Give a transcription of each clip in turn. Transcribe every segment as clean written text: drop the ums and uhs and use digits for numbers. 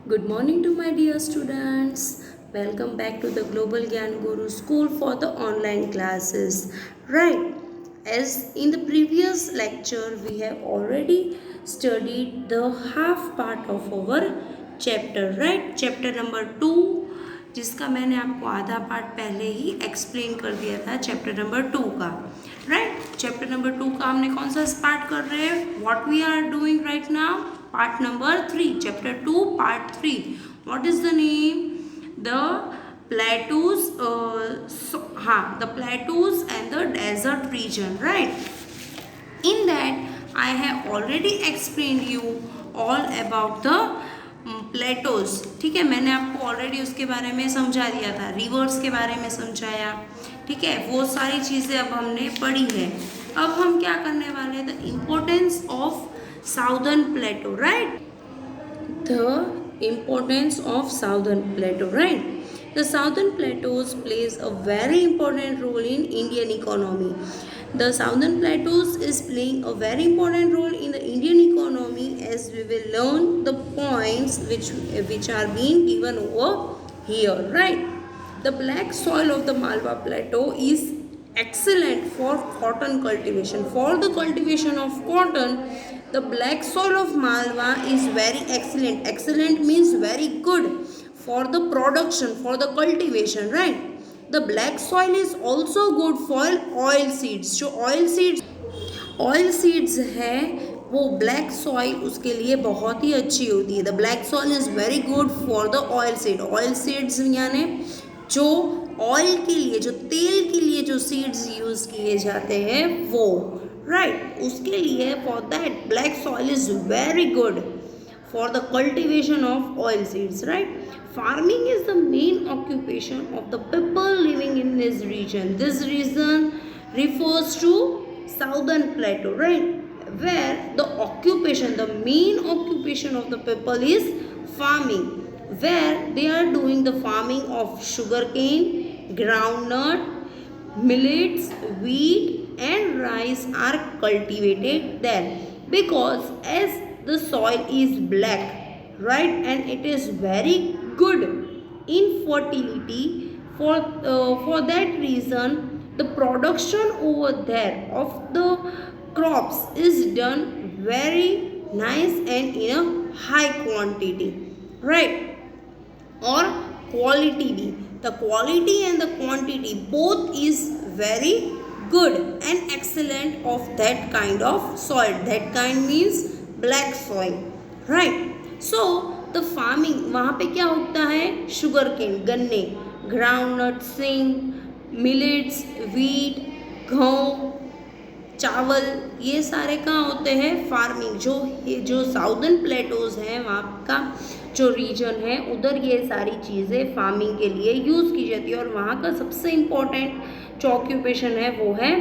Good morning to my dear students. Welcome back to the Global Gyan Guru School for the online classes. Right, as in the previous lecture, we have already studied the half part of our chapter, right? Chapter number 2, जिसका मैंने आपको आधा part पहले ही explain कर दिया था chapter number 2 का, right? Chapter number 2 का हमने कौन सा पार्ट कर रहे हैं? What we are doing right now? Part number 3, chapter 2 part 3. What is the name? The plateaus, the plateaus and the desert region, right? In that I have already explained you all about the Plato's. ठीक है, मैंने आपको already उसके बारे में समझा दिया था, रिवर्स के बारे में समझाया. ठीक है, वो सारी चीज़ें अब हमने पढ़ी है. अब हम क्या करने वाले हैं? The importance of southern plateau, right? The importance of southern plateau, right? The southern plateaus plays a very important role in Indian economy. The southern plateaus is playing a very important role in the Indian economy, as we will learn the points which are being given over here, right? The black soil of the Malwa Plateau is excellent for cotton cultivation. For the cultivation of cotton, the black soil of Malwa is very excellent. Excellent means very good. For the production, for the cultivation, right? The black soil is also good for oil seeds. जो oil seeds है वो black soil उसके लिए बहुत ही अच्छी होती है. The black soil is very good for the oil seed. Oil seeds यानी जो oil के लिए, जो तेल के लिए जो seeds use किए जाते हैं वो, right? उसके लिए for that black soil is very good for the cultivation of oil seeds, right? Farming is the main occupation of the people living in this region. This region refers to southern plateau, right? Where the occupation, the main occupation of the people is farming, where they are doing the farming of sugarcane, groundnut, millets, wheat and rice are cultivated there, because as the soil is black, right, and it is very good in fertility. For that reason the production over there of the crops is done very nice and in a high quantity, right? Or quality bhi, the quality and the quantity both is very good and excellent of that kind of soil. That kind means black soil, right? So the farming, वहाँ पे क्या उगता है? Sugar cane, गन्ने, groundnut, सिंग, millets, wheat, गेहूँ, चावल, ये सारे कहाँ होते हैं? फार्मिंग. जो साउदर्न प्लेटोज हैं वहाँ का जो रीजन है उधर ये सारी चीज़ें फार्मिंग के लिए यूज़ की जाती है, और वहाँ का सबसे इम्पोर्टेंट जो ऑक्यूपेशन है वो है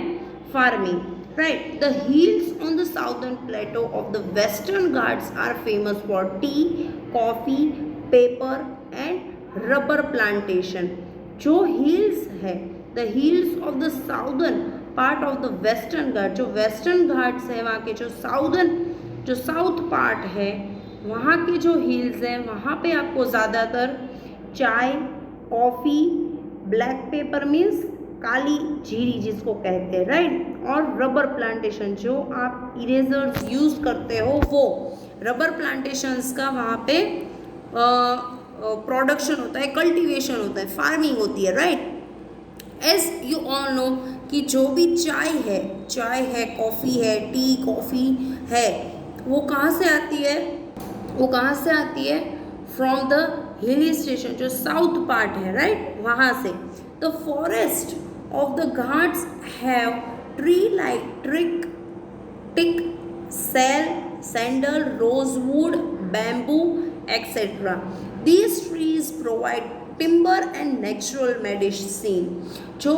farming, right? The hills on the southern plateau of the Western Ghats are famous for tea, coffee, paper and rubber plantation. जो hills है, the hills of the southern part of the Western Ghats, जो Western Ghats है वहाँ के जो south part है वहाँ के जो hills हैं वहाँ पे आपको ज़्यादातर चाय, कॉफ़ी, ब्लैक पेपर मीन्स काली जीरी जिसको कहते हैं, राइट? और रबर प्लांटेशन, जो आप इरेजर्स यूज़ करते हो वो रबर प्लांटेशंस का वहाँ पे प्रोडक्शन होता है, कल्टीवेशन होता है, फार्मिंग होती है, right? As you all know कि जो भी चाय है, कॉफ़ी है, टी कॉफ़ी है, वो कहाँ से आती है? फ्रॉम द हिली स्टेशन, जो साउथ पार्ट है, राइट? वहाँ से. The forest of the Ghats have tree like teak, sandal, rosewood, bamboo, etc. These trees provide timber and natural medicine. जो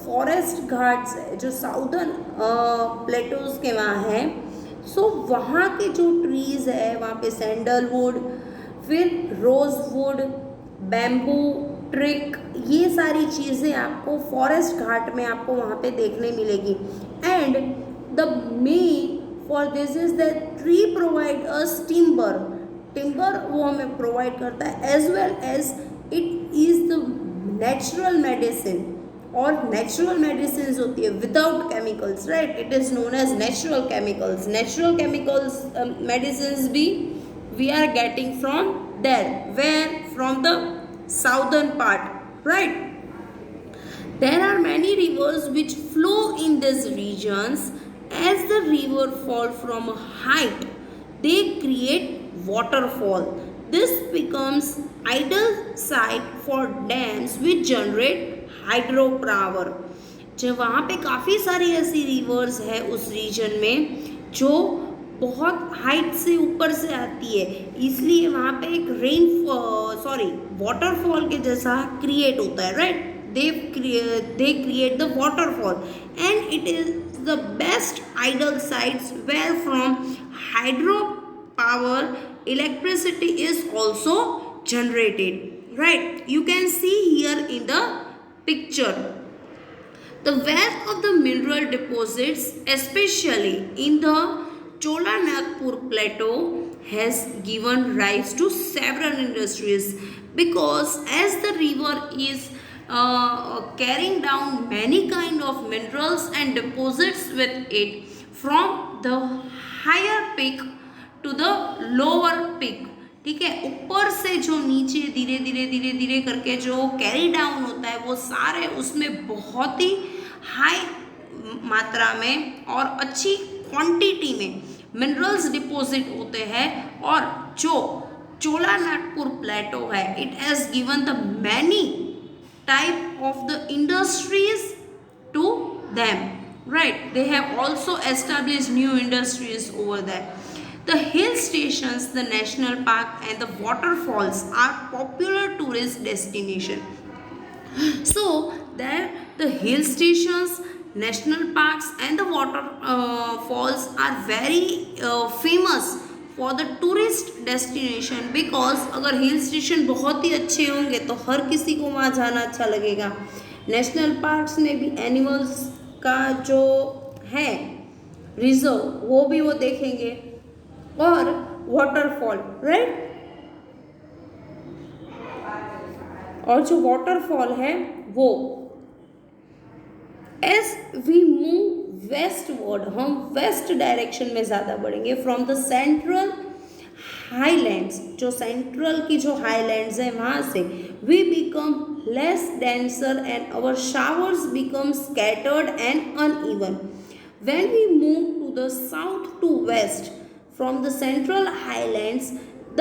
फॉरेस्ट घाट्स जो साउदर्न प्लेटोज के वहाँ हैं, सो वहाँ के जो ट्रीज़ है वहाँ पे सैंडलवुड, फिर रोजवुड, बैम्बू, ट्रिक, ये सारी चीज़ें आपको फॉरेस्ट घाट में आपको वहाँ पे देखने मिलेगी. And the main for this is that tree provide us timber. Timber वो हमें प्रोवाइड करता है, as well as it is the natural medicine, और नेचुरल मेडिसिन होती है without chemicals, right, it is known as natural chemicals. Natural chemicals medicine भी we are getting from there, where from the southern part, right. There are many rivers which flow in these regions. As the river fall from a height, they create waterfall. This becomes ideal site for dams which generate hydropower. जब वहाँ पे काफ़ी सारी ऐसी reverse है उस reason में जो बहुत हाइट से ऊपर से आती है, इसलिए वहाँ पे एक वाटरफॉल के जैसा क्रिएट होता है, right. they create the waterfall, and it is the best ideal sites where from hydropower electricity is also generated, right. You can see here in the picture the wealth of the mineral deposits, especially in the Chola Nagpur plateau, has given rise to several industries, because as the river is carrying down many kind of minerals and deposits with it from the higher peak to the lower peak. ठीक है, ऊपर से जो नीचे धीरे धीरे करके जो कैरी डाउन होता है वो सारे उसमें बहुत ही हाई मात्रा में और अच्छी क्वांटिटी में मिनरल्स डिपॉजिट होते हैं. और जो चोला नागपुर प्लेटो है, it has given the many type of the industries to them, right. They have also established new industries over there. The hill stations, the national park and the waterfalls are popular tourist destination. So there the hill stations, national parks and the waterfalls are very famous for the tourist destination, because अगर hill station बहुत ही अच्छे होंगे तो हर किसी को वहाँ जाना अच्छा लगेगा. नेशनल पार्क्स में भी एनिमल्स का जो है रिजर्व वो भी वो देखेंगे, और वाटरफॉल, राइट. और जो वाटरफॉल है वो एज वी मूव वेस्टवर्ड, हम वेस्ट डायरेक्शन में ज़्यादा बढ़ेंगे फ्रॉम द सेंट्रल हाईलैंड्स, जो सेंट्रल की जो हाईलैंड्स है वहाँ से we become less denser and our showers become scattered and uneven. When we move to the south to west from the central highlands, the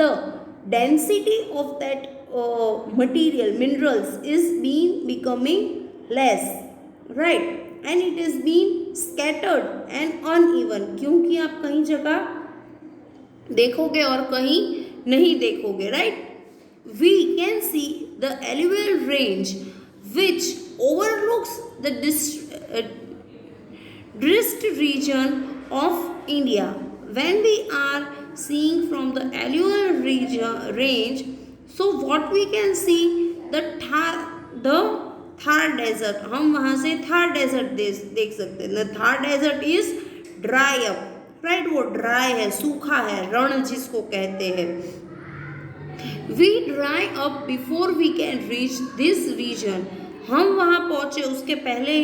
density of that material minerals is becoming less, right, and it is being scattered and uneven, क्योंकि आप कहीं जगह देखोगे और कहीं नहीं देखोगे, right. We can see the alluvial range which overlooks the Drist region of India. When we are seeing from the alluvial range, so what we can see the Thar desert, हम वहाँ से थार डेजर्ट देख सकते हैं. The Thar desert is dry up, right, वो dry है, सूखा है, रण जिसको कहते हैं. We dry up before we can reach this region, हम वहाँ पहुँचे उसके पहले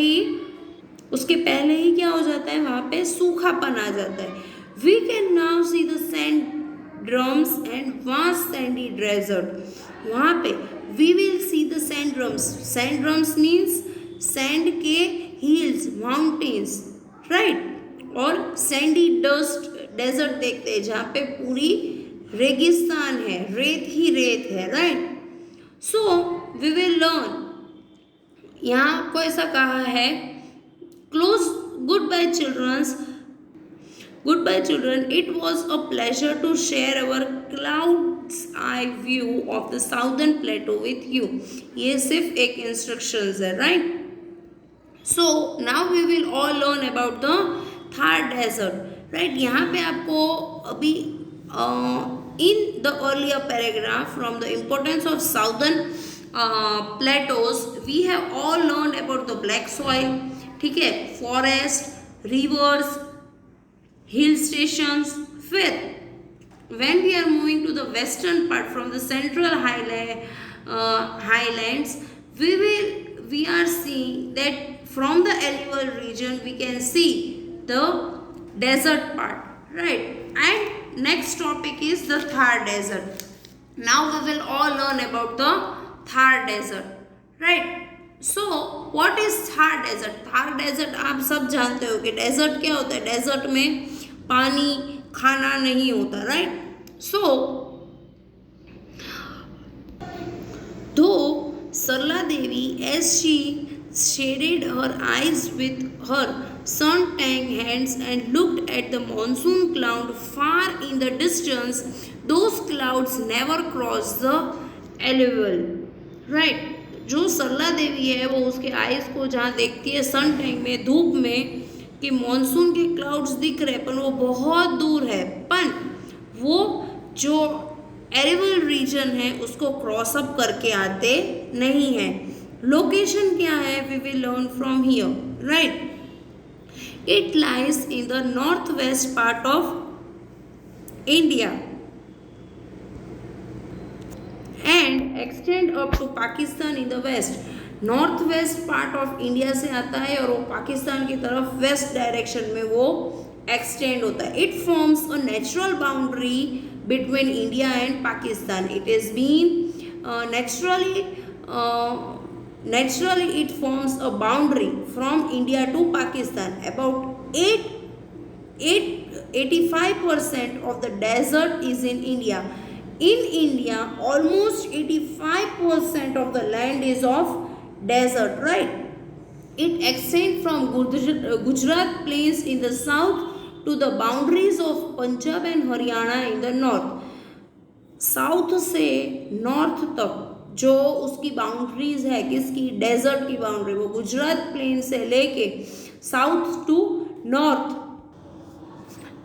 ही क्या हो जाता है, वहाँ पे सूखापन आ जाता है. We can now see the sand drums and vast sandy desert. वहाँ पे we will see the sand drums. Sand drums means sand के हिल्स, माउंटेन्स, राइट. और सैंडी डस्ट डेजर्ट देखते हैं जहाँ पे पूरी रेगिस्तान है, रेत ही रेत है, right. So we will learn, यहाँ आपको ऐसा कहा है, close good bye childrens. Goodbye children, it was a pleasure to share our cloud's eye view of the southern plateau with you. ये सिर्फ एक instructions है, right? So now we will all learn about the Thar desert, right? यहाँ पे आपको अभी in the earlier paragraph from the importance of southern plateaus we have all learned about the black soil, ठीक है, forest, rivers, hill stations. फिर when we are moving to the western part from the central highlands, we are seeing that from the Ellival region we can see the desert part, right? And next topic is the Thar desert. Now we will all learn about the Thar desert, right? So what is Thar desert? Thar desert आप सब जानते हो कि desert क्या होता है. Desert में पानी खाना नहीं होता, राइट? सो दो Sarla Devi as she shaded her eyes with her sun-tanned hands and looked at the monsoon cloud far in the distance. Those clouds never crossed the Ellival, right? जो सरला देवी है वो उसके आइज को जहाँ देखती है सन टैंक में, धूप में, कि मॉनसून के क्लाउड्स दिख रहे पर वो बहुत दूर है, पर वो जो एरिवल रीजन है उसको क्रॉस अप करके आते नहीं है. लोकेशन क्या है? We will learn from here, right? It lies in the north west part of India and extend up to Pakistan in the west. North west part of India से आता है और वो पाकिस्तान की तरफ वेस्ट डायरेक्शन में वो एक्सटेंड होता है. It forms a natural boundary between India and Pakistan. It is been naturally it forms a boundary from India to Pakistan. About 85% of the desert is in India. In India, almost 85% of the land is of desert, right? It extends from Gujarat plains in the south to the boundaries of Punjab and Haryana in the north. South से north तक जो उसकी boundaries है, किसकी? Desert की boundary. वो Gujarat plain से लेके साउथ टू नॉर्थ,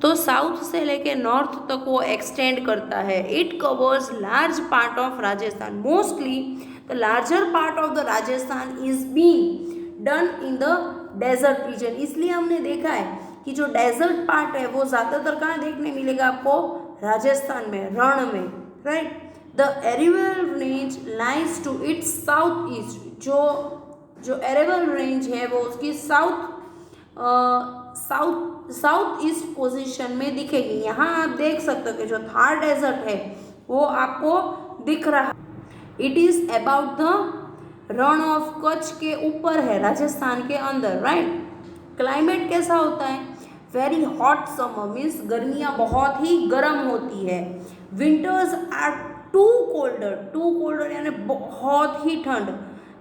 तो साउथ से लेके नॉर्थ तक वो एक्सटेंड करता है. It covers large part of Rajasthan. Mostly the larger part of the Rajasthan is being done in the desert region. इसलिए हमने देखा है कि जो डेजर्ट पार्ट है वो ज़्यादातर कहाँ देखने मिलेगा आपको? राजस्थान में, रण में, right? The Aravalli range lies to its south east. जो एरिवल रेंज है वो उसकी साउथ ईस्ट पोजीशन में दिखेगी. यहाँ आप देख सकते हो कि जो थार डेजर्ट है वो आपको दिख रहा. It is about the Rann of Kutch के ऊपर है, राजस्थान के अंदर, राइट? क्लाइमेट कैसा होता है? वेरी हॉट समर मीन्स गर्मियाँ बहुत ही गर्म होती है. विंटर्स आर टू कोल्डर यानी बहुत ही ठंड.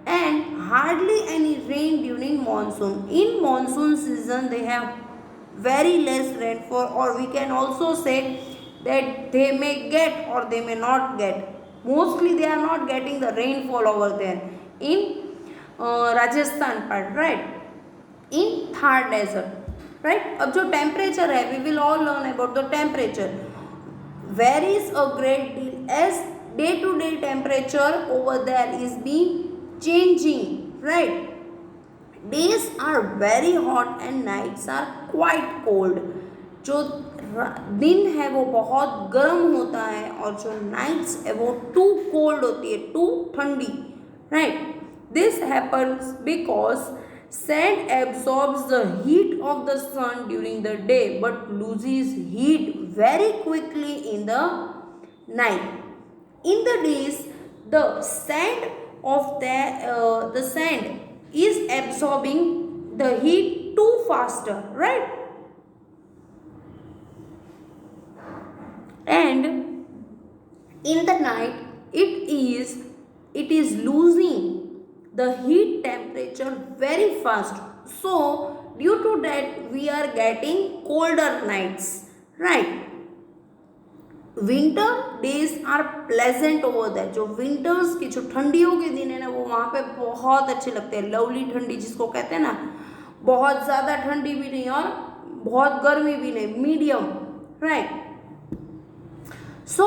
And hardly any rain during monsoon. In monsoon season they have very less rainfall, or we can also say that they may get or they may not get. Mostly they are not getting the rainfall over there in Rajasthan part, right? In Thar desert, right? अब जो temperature है, we will all learn about the temperature. Varies a great deal as day to day temperature over there is being changing, right? Days are very hot and nights are quite cold. जो दिन है वो बहुत गर्म होता है और जो नाइट्स है वो टू कोल्ड होती है, टू ठंडी, right? This happens because sand absorbs the heat of the sun during the day but loses heat very quickly in the night. In the days, the sand of the sand is absorbing the heat too faster, right? And in the night it is losing the heat temperature very fast. So due to that we are getting colder nights, right? Winter days are pleasant over that. जो winters की जो ठंडियों के दिन है ना वो वहाँ पे बहुत अच्छे लगते हैं. लवली ठंडी जिसको कहते हैं ना, बहुत ज़्यादा ठंडी भी नहीं और बहुत गर्मी भी नहीं, मीडियम, राइट? सो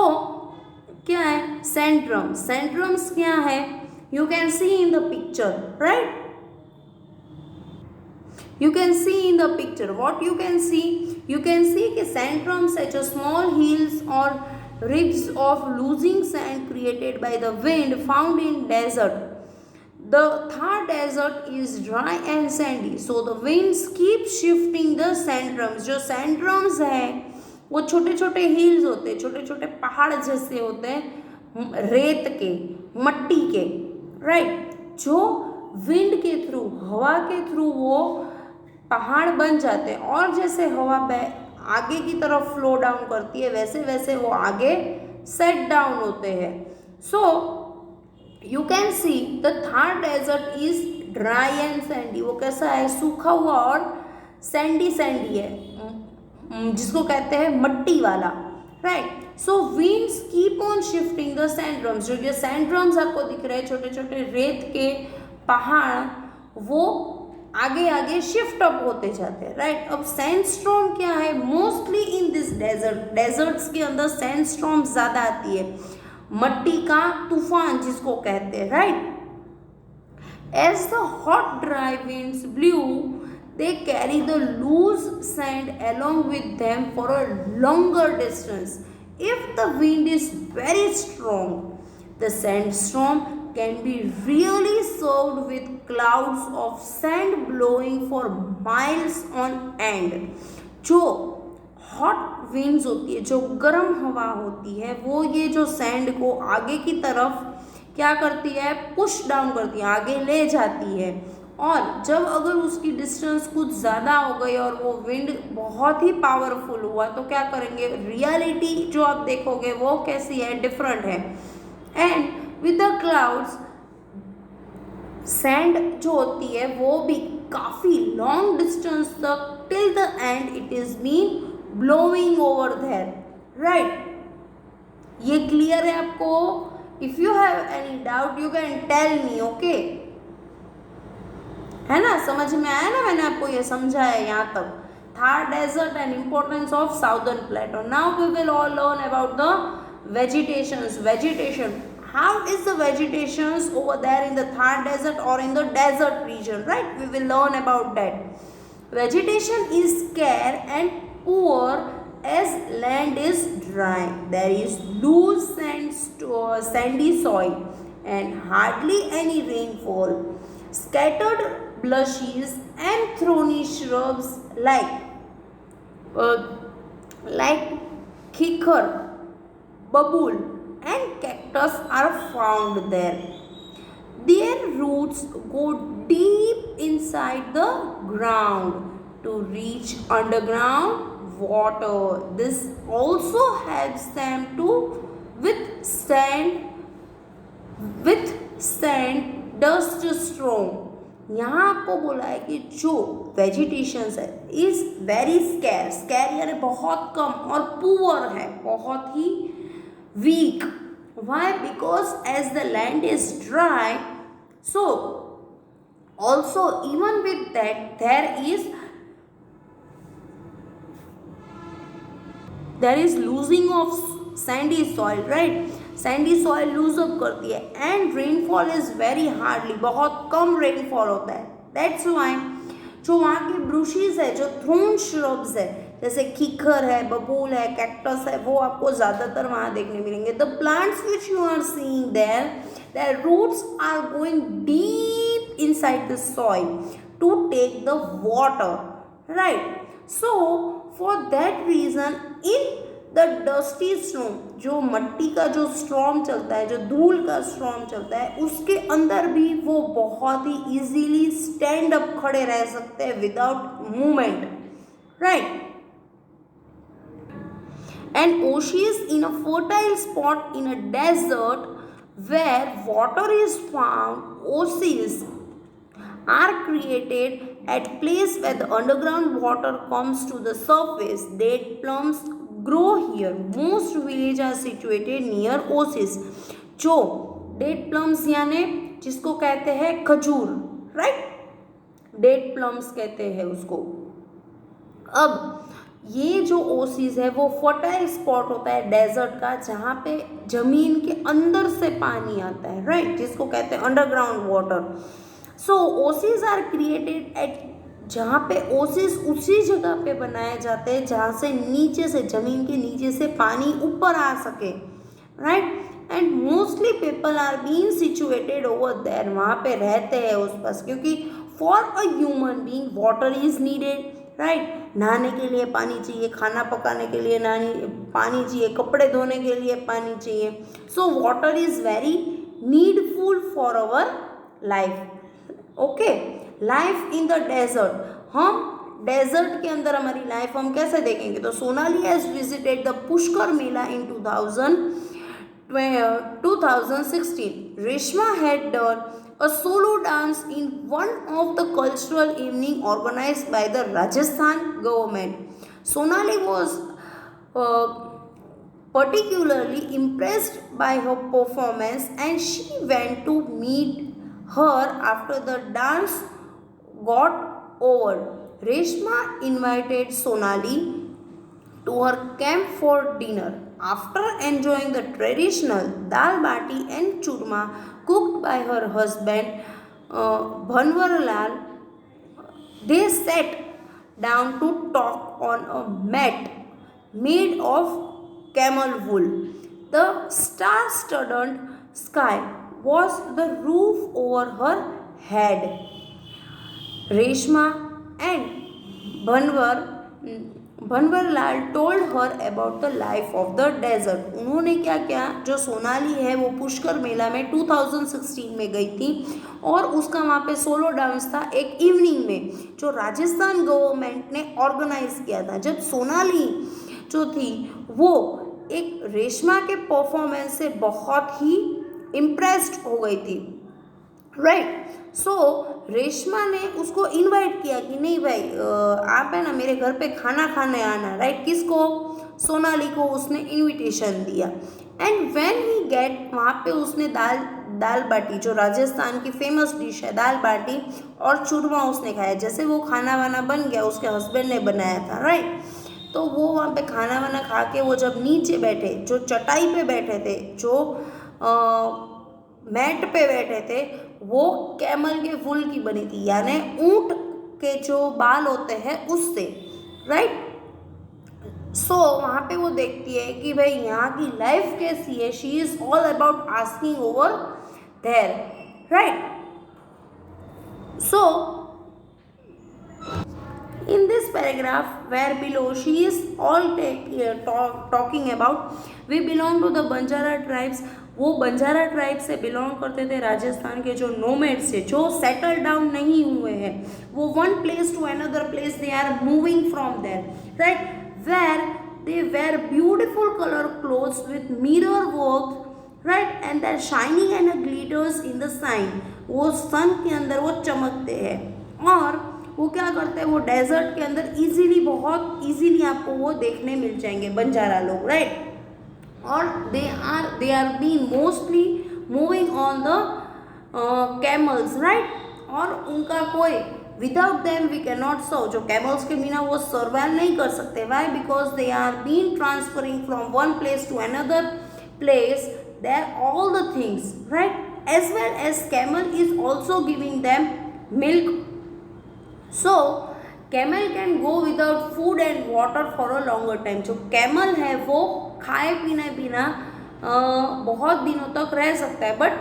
क्या है? सेंट्रम्स क्या है? You can C in the picture, right? You can see in the picture, what you can see कि sandworms such as small hills or ribs of losing sand created by the wind found in desert. The Thar desert is dry and sandy, so the winds keep shifting the sandworms. जो sandworms है वो छोटे छोटे hills होते हैं, छोटे छोटे पहाड़ जैसे होते हैं, रेत के, मट्टी के, राइट, जो विंड के थ्रू, हवा के थ्रू वो पहाड़ बन जाते हैं और जैसे हवा आगे की तरफ फ्लो डाउन करती है वैसे वैसे वो आगे सेट डाउन होते हैं. So you can see the Thar desert is dry and sandy. वो कैसा है, सूखा हुआ और सैंडी सैंडी है, जिसको कहते हैं मट्टी वाला, right. So winds keep on shifting the sand dunes. जो ये सैंडड्रम्स आपको दिख रहे हैं, छोटे छोटे रेत के पहाड़, वो आगे आगे शिफ्ट अप होते जाते हैं, राइट. अब सैंडस्टॉर्म क्या है, mostly in this desert, deserts के अंदर सैंडस्टॉर्म ज़्यादा आती है, मट्टी का तूफान जिसको कहते हैं, right. As the hot dry winds blow, they carry the loose sand along with them for a longer distance. If the wind is very strong, the sandstorm can be really served with clouds of sand blowing for miles on end. जो hot winds होती है, जो गर्म हवा होती है, वो ये जो सैंड को आगे की तरफ क्या करती है, पुश डाउन करती है, आगे ले जाती है. और जब अगर उसकी डिस्टेंस कुछ ज़्यादा हो गई और वो विंड बहुत ही पावरफुल हुआ तो क्या करेंगे, रियलिटी जो आप देखोगे वो कैसी है, डिफरेंट है. And with the clouds, sand जो होती है वो भी काफ़ी लॉन्ग डिस्टेंस तक till the end it is been blowing over there, right. ये क्लियर है आपको? If you have any doubt you can tell me, okay. है ना, समझ में आया ना, मैंने आपको ये समझाया यहाँ तक. Thar desert and importance of southern plateau. Now we will all learn about the vegetations. Vegetation, how is the vegetations over there in the Thar desert और in the desert region, right. We will learn about that. Vegetation is scarce and poor as land is dry. There is loose sandy soil and hardly any rainfall. Scattered bushes and thorny shrubs like khikar, babul and cactus are found there. Their roots go deep inside the ground to reach underground water. This also helps them to withstand dust storm. यहाँ आपको बोला है कि जो vegetations है is very scarce, यानी बहुत कम, और पुअर है, बहुत ही week. Why? Because as the land is dry, so also even with that there is losing of sandy soil, right. Sandy soil loose up करती है and rainfall is very hardly, बहुत कम rainfall होता है. That's why जो वहाँ के ब्रूशीज है, जो थ्रोन श्रब्स है, जैसे खीखर है, बबूल है, कैक्टस है, वो आपको ज़्यादातर वहाँ देखने मिलेंगे. The plants which you are seeing there roots are going deep inside the soil to take the water, right. So for that region in the dusty storm, जो मट्टी का जो स्टॉर्म चलता है, जो धूल का स्टॉर्म चलता है, उसके अंदर भी वो बहुत ही इजीली स्टैंड अप, खड़े रह सकते हैं without movement, right. And oasis in a fertile spot in a desert where water is found, oasis are created at place where the underground water comes to the surface. Date plums grow here. Most villages are situated near oases. जो date plums यानी जिसको कहते हैं खजूर, right, date plums कहते हैं उसको. अब ये जो ओसिस है वो फर्टाइल स्पॉट होता है डेजर्ट का, जहाँ पे जमीन के अंदर से पानी आता है, राइट, जिसको कहते हैं underground water. So oases are created at जहाँ पे ओसिस उसी जगह पे बनाए जाते हैं जहाँ से नीचे से, जमीन के नीचे से पानी ऊपर आ सके, right. And mostly people are being situated over there, वहाँ पे रहते हैं उस पास, क्योंकि for a human being water is needed, right. नहाने के लिए पानी चाहिए, खाना पकाने के लिए पानी चाहिए, कपड़े धोने के लिए पानी चाहिए। So water is very needful for our life. Okay, life in the desert, हम डेजर्ट के अंदर हमारी लाइफ हम कैसे देखेंगे? तो Sonali has visited the Pushkar Mela in 2016. Reshma had done a solo dance in one of the cultural evening organized by the Rajasthan government. Sonali was particularly impressed by her performance and she went to meet her after the dance got over. Reshma invited Sonali to her camp for dinner. After enjoying the traditional dal bati and churma cooked by her husband Bhanwarlal, they sat down to talk on a mat made of camel wool. The star-studded sky was the roof over her head. Reshma and Bhanwarlal told her about the life of the desert. उन्होंने क्या किया, जो सोनाली है वो पुष्कर मेला में 2016 में गई थी और उसका वहाँ पे सोलो डांस था एक इवनिंग में, जो राजस्थान गवर्नमेंट ने ऑर्गेनाइज किया था। जब सोनाली जो थी वो एक रेशमा के परफॉर्मेंस से बहुत ही इम्प्रेस्ड हो गई थी, राइट। सो रेशमा ने उसको इनवाइट किया कि नहीं भाई आप है ना मेरे घर पे खाना खाने आना, राइट। किसको? सोनाली को उसने इनविटेशन दिया। एंड व्हेन ही गेट, वहाँ पे उसने दाल बाटी, जो राजस्थान की फेमस डिश है दाल बाटी और चूरमा उसने खाया। जैसे वो खाना वाना बन गया, उसके हस्बैंड ने बनाया था, राइट। तो वो वहाँ पे खाना वाना खा के वो जब नीचे बैठे, जो चटाई पे बैठे थे, जो मैट पे बैठे थे, वो कैमल के फूल की बनी थी, यानी ऊंट के जो बाल होते हैं उससे, राइट। सो वहाँ पे वो देखती है कि भाई यहाँ की लाइफ कैसी है। She is all about asking over there, right. So in this paragraph where below she is all talking about, we belong to the Banjara tribes. वो बंजारा ट्राइब से बिलोंग करते थे, राजस्थान के जो नोमैड्स से, जो सेटल डाउन नहीं हुए हैं, वो one place to another place they are moving from there, right, where they wear beautiful colour clothes with mirror work, right, and that shining and glitters in the sun. वो sun के अंदर वो चमकते हैं और वो क्या करते हैं, वो डेजर्ट के अंदर इजीली, बहुत इजीली आपको वो देखने मिल जाएंगे बंजारा लोग, राइट। और they are being mostly moving on the camels, right। और उनका कोई without them we cannot survive, जो camels के बिना वो survive नहीं कर सकते। why? because they are being transferring from one place to another place, there all the things, right, as well as camel is also giving them milk। so camel can go without food and water for a longer time. जो camel है वो खाए पीने बिना बहुत दिनों तक रह सकता है, but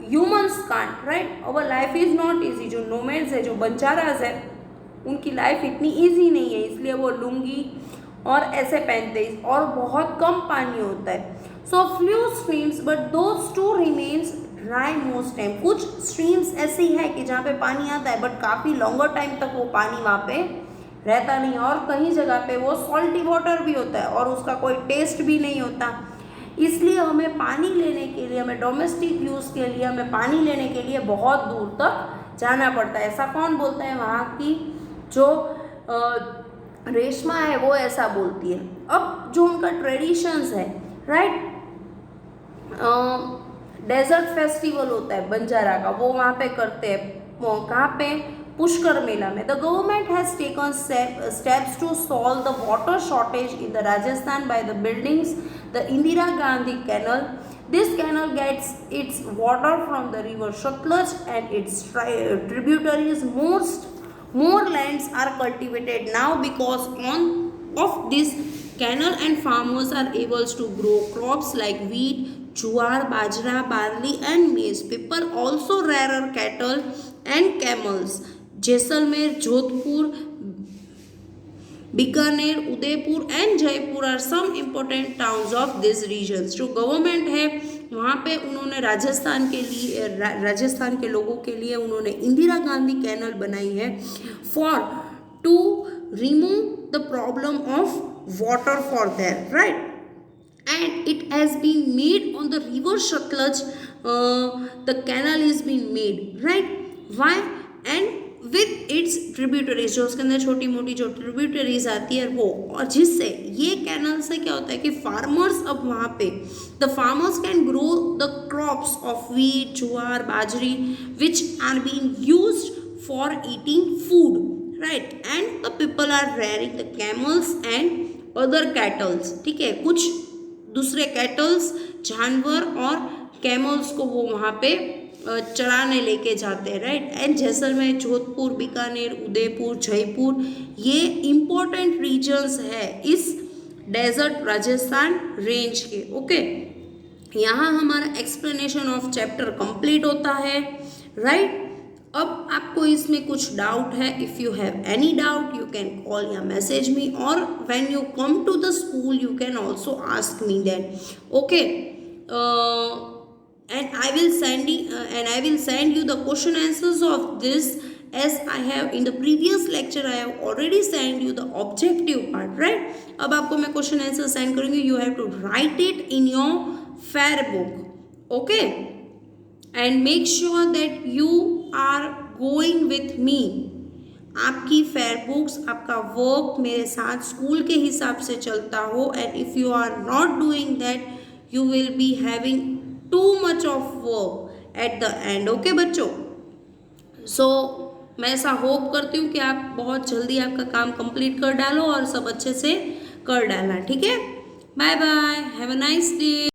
humans can't, right. Our life is not easy. जो नोमैड्स है, जो बंजाराज है, उनकी लाइफ इतनी ईजी नहीं है, इसलिए वो लुंगी और ऐसे पहनते हैं और बहुत कम पानी होता है। So flow streams but those too remains dry most time. कुछ स्ट्रीम्स ऐसी है कि जहाँ पे पानी आता है बट काफ़ी लॉन्गर टाइम तक वो पानी वहाँ पे रहता नहीं, और कहीं जगह पे वो सॉल्टी वाटर भी होता है और उसका कोई टेस्ट भी नहीं होता। इसलिए हमें पानी लेने के लिए, हमें डोमेस्टिक यूज़ के लिए, हमें पानी लेने के लिए बहुत दूर तक जाना पड़ता है। ऐसा कौन बोलता है? वहाँ की जो रेशमा है वो ऐसा बोलती है। अब जो उनका ट्रेडिशंस है, राइट, डेजर्ट फेस्टिवल होता है बंजारा का, वो वहाँ पे करते हैं। कहाँ पे? पुष्कर मेला में। The government has taken steps to solve the water shortage in the Rajasthan by the buildings the Indira Gandhi canal. This canal gets its water from the river Sutlej and its tributaries more lands are cultivated now because on of this canal and farmers are able to grow crops like wheat, jowar, bajra, barley and maize. People also rear cattle and camels. Jaisalmer, Jodhpur, Bikaner, Udaipur and Jaipur are some important towns of this regions. जो government है वहाँ पे उन्होंने राजस्थान के लोगों के लिए उन्होंने इंदिरा गांधी कैनल बनाई है for to remove the problem of water for there, right. And it has been made on the river Shatluj. The canal is being made, right? Why? And with its tributaries, जो उसके अंदर छोटी मोटी जो tributaries आती है वो, और जिससे ये कैनल से क्या होता है कि फार्मर्स अब वहाँ पे the farmers can grow the crops of wheat, jowar, bajri which are being used for eating food, right. And the people are rearing the camels and other cattles. ठीक है, कुछ दूसरे कैटल्स, जानवर और कैमल्स को वो वहाँ पे चराने लेके जाते हैं, राइट. एंड जैसलमेर, जोधपुर, बीकानेर, उदयपुर, जयपुर ये इम्पोर्टेंट रीजन्स है इस डेजर्ट राजस्थान रेंज के. ओके, यहाँ हमारा एक्सप्लेनेशन ऑफ चैप्टर कंप्लीट होता है, राइट. अब आपको इसमें कुछ डाउट है, if you have any doubt you can call या मैसेज मी, और when you come to the school you can also ask me then. Okay, and I will send you the question answers of this, as I have in the previous lecture I have already sent you the objective part, right. अब आपको मैं question answer send करूँगी, you have to write it in your fair book. Okay, and make sure that you are going with me. आपकी fair books, आपका work मेरे साथ school के हिसाब से चलता हो. And if you are not doing that you will be having too much of work at the end. Okay बच्चों, सो मैं ऐसा होप करती हूँ कि आप बहुत जल्दी आपका काम कंप्लीट कर डालो और सब अच्छे से कर डालना. ठीक है, bye bye, have a nice day.